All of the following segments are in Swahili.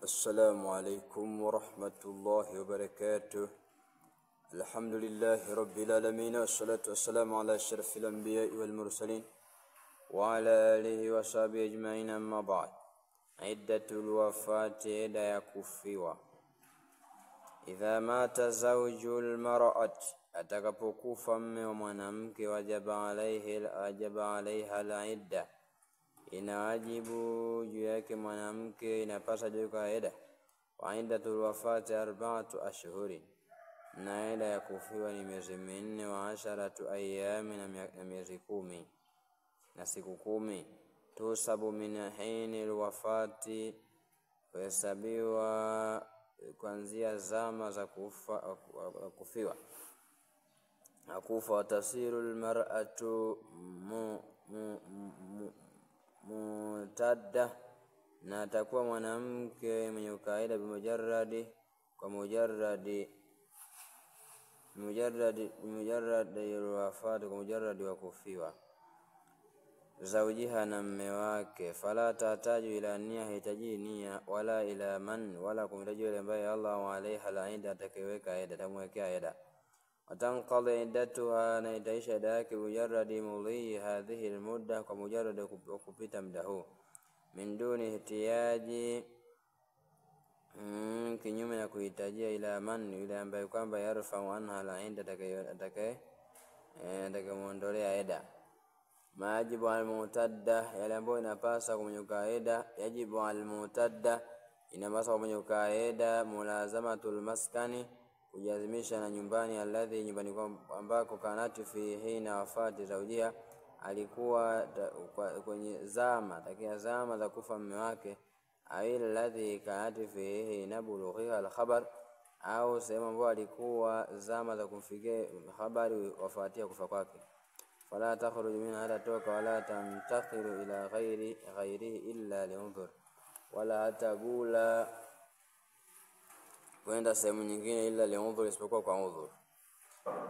السلام عليكم ورحمة الله وبركاته. الحمد لله رب العالمين، والصلاة والسلام على أشرف الأنبياء والمرسلين وعلى آله وصحبه أجمعين. أما بعد، عدة الوفاة لا يكفيوا. إذا مات زوج المرأة، atakapokufa mme wa mwanamke, wajaba alaiha al-idda, inawajibu juu yake mwanamke, inapasa juu kwa ida. Wa iddatul wafati 4 ashhurin, na ida ya kufiwa ni miezi 4, wa 10 ayami, na miezi 10 na siku 10. Tusabu min hinil wafati, kuhesabiwa kuanzia zama za kufiwa akufa. Watasiru almar'atu mutadda, na atakuwa mwanamke mwenye ukaida bimujarradi, kwa mujarradi alwafati, kwa mujarradi wa kufiwa zawjiha, na mme wake. Fala tataju ila nia, hitaji nia, wala ila man, wala kumhitaji yule ambaye Allah wa alaiha al-idda, atakayeweka ida, tamwekea ida. Watanqadhi iddatuha, na itaisha ida yake mujarradi mudhi hadhihi almudda, kwa mujarradi wa kupita muda huu. Min duni ihtiyaji, kinyume na kuhitajia, ila man, yule ambaye kwamba yarfa'u anha al-idda, atakayemuondolea ida. Majibu al-mutadda, yale ambayo inapasa kwa mwenye kaida. Yajibu al-mutadda, inapasa kwa mwenye kaida mulazamatul maskani, kujazimisha na nyumbani, alladhi, nyumbani ambako kanati fi hina wafati zawjia, alikuwa kwenye zama za kufa mume wake. Awil alladhi kanati fi hina bulughiha al-khabar, au sehemu ambayo alikuwa zama za kumfikia habari wafatia kufa kwake. Fala takhruju min, hatatoka, wala tantakhiru ila ghairihi illa li'udhur, wala hatagula kwenda sehemu nyingine illa li'udhur, isipokuwa kwa udhur.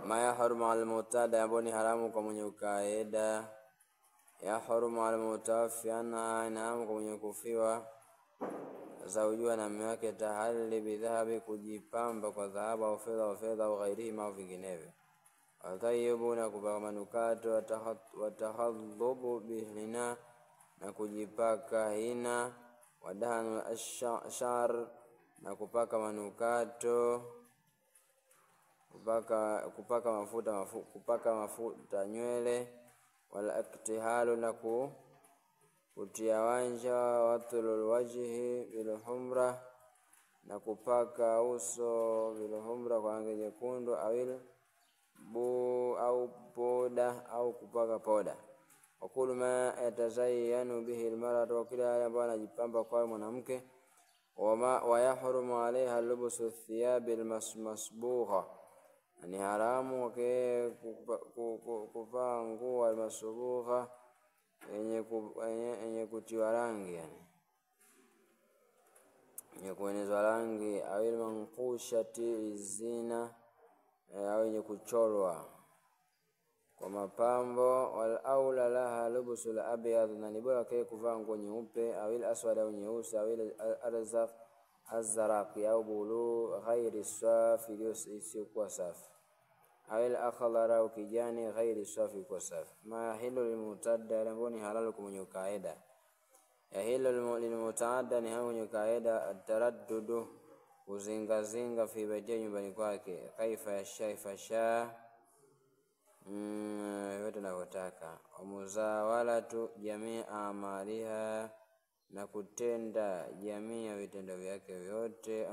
Ma yahrumu al-mutada, ambayo ni haramu kwa mwenye ukaida. Yahrumu al-mutawaffi anha, inahamu kwa mwenye kufiwa zawjua, na mume wake. Tahalli bidhahabi, kujipamba kwa dhahabu au fedha au ghairihi, au vinginevyo. Watayyibu, na kupaka manukato. Watahadhubu bihina, na kujipaka hina. Wadahanu ashar, na kupaka manukato, kupaka mafuta nywele. Wala iktihalu, na kutia wanja. Wathulul wajhi bilhumra, na kupaka uso bilhumra, kwa rangi nyekundu. Au poda, au kupaka poda. Wakulu ma yatazayyanu bihi almar'atu, kila yale ambayo anajipamba kwa mwanamke. Wa yahrumu alaiha lubusu thiyabi almasbugha, ni haramu kwa kuvaa nguo almasbugha, yenye kutiwa rangi, yani yenye kuenezwa rangi. Au manqushati zina, au yenye kuchorwa kwa mapambo. Wal aula laha lubusul abyad, na ni bora kwa kuvaa nguo nyeupe. Au aswad, au nyeusi. Au arzaq azraqi, au bulu ghairi safi, isiyokuwa safi. Au akhdar, au kijani ghairi safi, kwa safi. Ma yahilu lilmutadda, ambayo ni halal kwa mwenye kaida. Yahilu lilmutadda, ni mwenye kaida. Ataraddudu, kuzingazinga, fi baiti, nyumbani kwake. Kaifa yasha, yote navyotaka. Muzawalatu jamii amaliha, na kutenda jamii ya vitendo vyake vyote.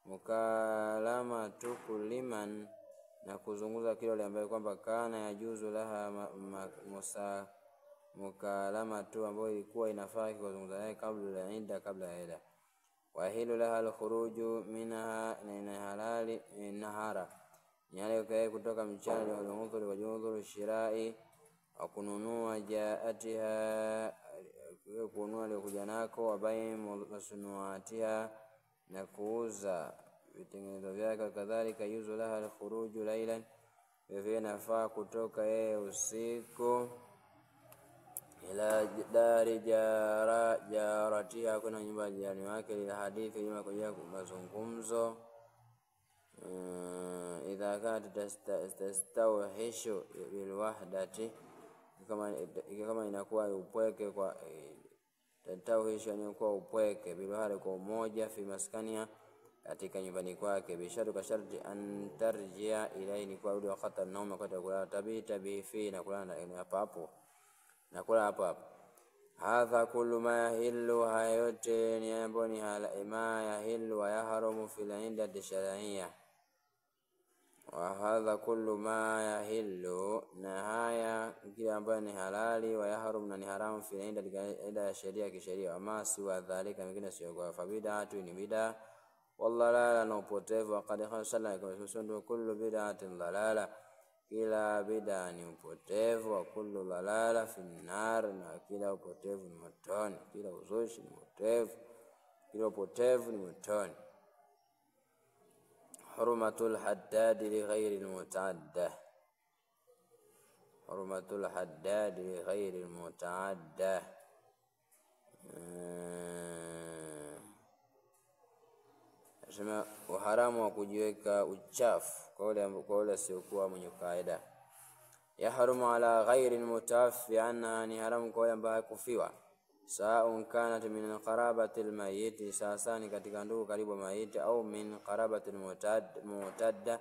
Mukalamatu kuliman, na kuzunguza kile ambaye kwamba kana yajuzu laha mukalamatu, ambayo ilikuwa inafaa kuzungumza naye kabla ya ida, Wa hilu laha al-khuruju minha, na halali nahara, yale kwa kutoka mchana. Wa udhuri, wa udhuri shirai, wa kununua. Jaatiha, kununua likuja nako. Wa baym masunuatiha, na kuuza vitengenezo vyake. Kadhalika yuzu laha al-khuruju laylan, vile nafaa kutoka usiku. ila dari jaratiha, kuna nyumba jirani wake, ila hadithi ima kujia mazungumzo. Idha kanat tastawhishu bil wahdati, kama inakuwa upweke kwa tastawhishu, ni kwa upweke, bil wahdati kwa umoja, fi maskania katika nyumbani kwake, bishadu ka sharti an tarjia ilaini, kwa udi wakati nauma wakati kulala, tabita bi fi, na kulala hapo na kula hapo. Hadha kullu ma yahillu, hayote ni ambayo ni ma yahillu wa yahrumu fil iddati shar'iyya. Wa hadha kullu ma yahillu, na haya kila ambayo ni halali, wa yahrum, na ni haramu, fil iddati ya sheria kisheria. Ama siwa dhalika, mingine sio kwa fabidatu, ni bid'a, wallalala, na upotevu. Waqad khasala kwa kullu bid'atin dalala, kila bid'a ni upotevu, wa kullu dalala fi nar, na kila upotevu ni motoni. Kila uzushi ni upotevu, kila upotevu ni motoni. Hurumatul haddad li ghairi al-mutaadda, hurumatul haddad li ghairi al-mutaadda. Sema uharamu wa kujiweka uchafu kwa wale siokuwa mwenye kaida. Yahrumu ala ghairi al-mutawaffi anha, ni haramu kwa wale ambao hakufiwa. Sa'un kanat min qarabati al-mayyit, sasani katika ndugu karibu maiti, au min qarabati al-mutadda,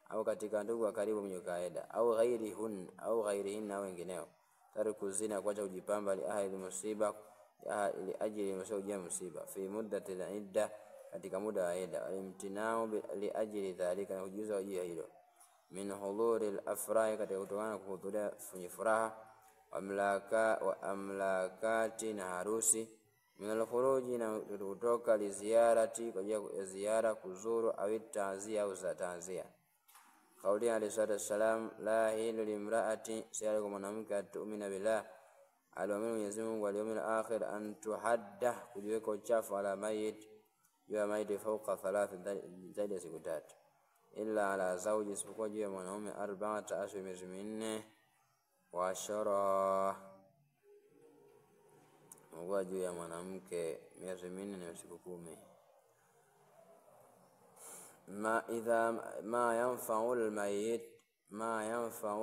au katika ndugu karibu mwenye kaida, au ghairihun, au ghairihin, na wengineo. Tariku zina, kuacha kujipamba, li ahli musiba, li ajli musiba, fi muddati al-idda, katika muda wa idda, alimtinao li ajli dhalika, na kujuza wajia hilo. Min hudhuri al-afrahi, katika kutokana kuhudhuria kwenye furaha, wa amlakati, na harusi. Min al-khuruji, na kutoka, li ziyarati, kwa ajili ya ziara, kuzuru, au ta'zia, au ta'zia. Kauli alayhi salatu wassalam, la hilu limraati, siyale kwa mwanamke atu'mina billah, aliamini Mwenyezi Mungu wal yawmil akhir, an tuhadda, kujiweka uchafu, ala mayit, juu ya maiti, fawqa thalath, zaidi ya siku 3, illa ala zawji, isipokuwa juu ya mwanaume, 4 ashhur, miezi 4 wa ashara, kwa juu ya mwanamke miezi 4 na siku 10. Ma yanfa'u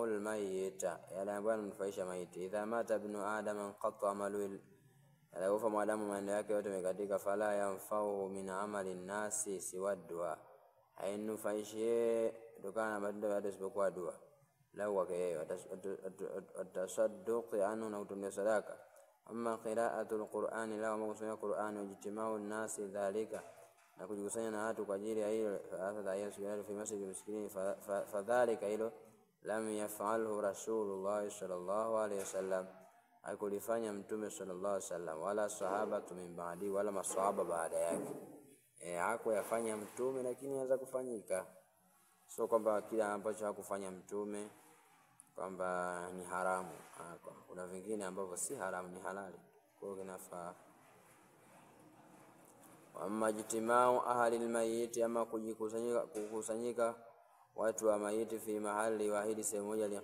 al-mayyita, yale ambayo yananufaisha maiti. Idha mata ibnu adam qata amalu, alafu mwanadamu maana yake yote yamekatika. Fala yanfa'u min amali nasi siwa dua, hainufaishi kutokana na matendo ya watu isipokuwa dua. Lau wake atasadduq anhu, na kutumia sadaka. Amma qira'atul Qur'ani, la ma kusoma Qur'ani, wajtimau nasi dhalika, na kujikusanya na watu kwa ajili ya hilo. Hata ayatu fi masjid al-miskinin, fadhalika hilo lam yaf'alhu Rasulullah sallallahu alayhi wasallam, hakulifanya Mtume sallallahu alayhi wasallam, wala sahabatu min ba'di, wala masahaba baada yake. Hakuyafanya Mtume, lakini anaweza kufanyika. Sio kwamba kila ambacho hakufanya Mtume kwamba ni haramu. Kuna vingine ambavyo si haramu, ni halali, kwa hiyo kinafaa. Amma jitimau ahli al-mayyit, ama kukusanyika watu wa maiti, fi mahali wahidi, sehemu moja,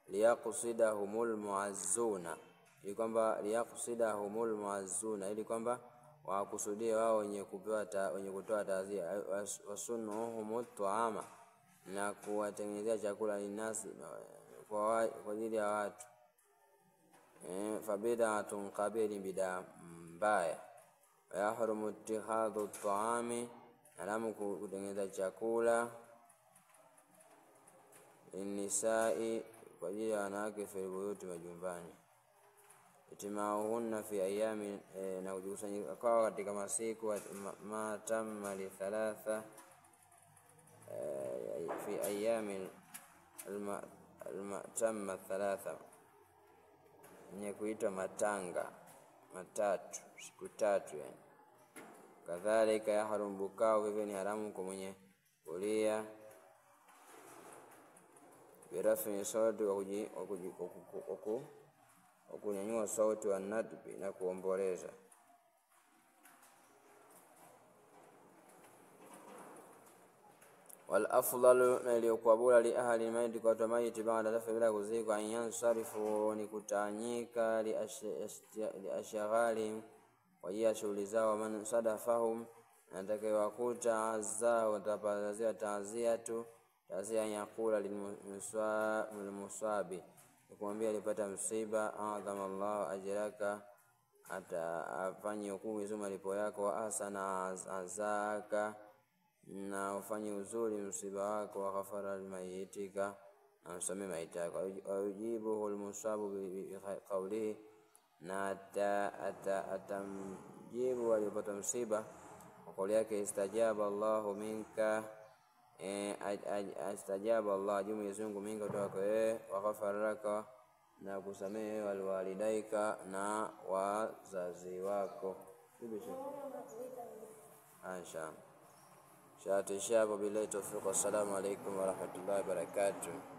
liyaqsidahumul muazzuna, ili kwamba liyaqsidahumul muazzuna, ili kwamba wakusudie wao wenye kutoa taazia, wasunuhumut tuama, na kuwatengenezea chakula, linasi, kwa ajili ya watu. Fabid'atun qabili, bid'a mbaya. Yahrumu ittihadhu at-ta'ami, haramu kutengeneza chakula, nisai, kwa ajili ya wanawake, fi buyuti, majumbani. Itimauhunna fi ayami, na kujikusanyika kwa katika masiku, ma tamma li 3, fi ayami al-tamma 3, ni kuitwa matanga matatu, siku 3 yani. Kadhalika yahrum bukao, hivyo ni haramu kwa mwenye kulia, birafi sauti, wa kunyanyua sauti, wa nadbi, na kuomboleza. wal afdalu na iliyokuwa bora li ahli maiti kwa watu maiti baada dafa bila kuzikwa an yansarifu ni kutanyika li ashghali kwa hiyo shughuli zao man sadafahum atakayewakuta azza watapazia ta'ziyatu ta'ziya yakula lilmusabi kumwambia alipata msiba adhama Allah ajraka atafanye hukumu hizo malipo yako wa ahsana azaka na ufanye uzuri msiba wako wa ghafara almayitika na msame maiti yako ajibu almusabu bi qawlihi na atamjibu alipata msiba kwa kauli yake istajaba Allahu minka astajaba Allah jumu Mwenyezi minka kutoka wewe wa ghafara laka na kusamehe waliwalidaika na wazazi wako ibisha inshallah. Shati shabu billahi tawfiq. Assalamu alaykum wa rahmatullahi wa barakatuh.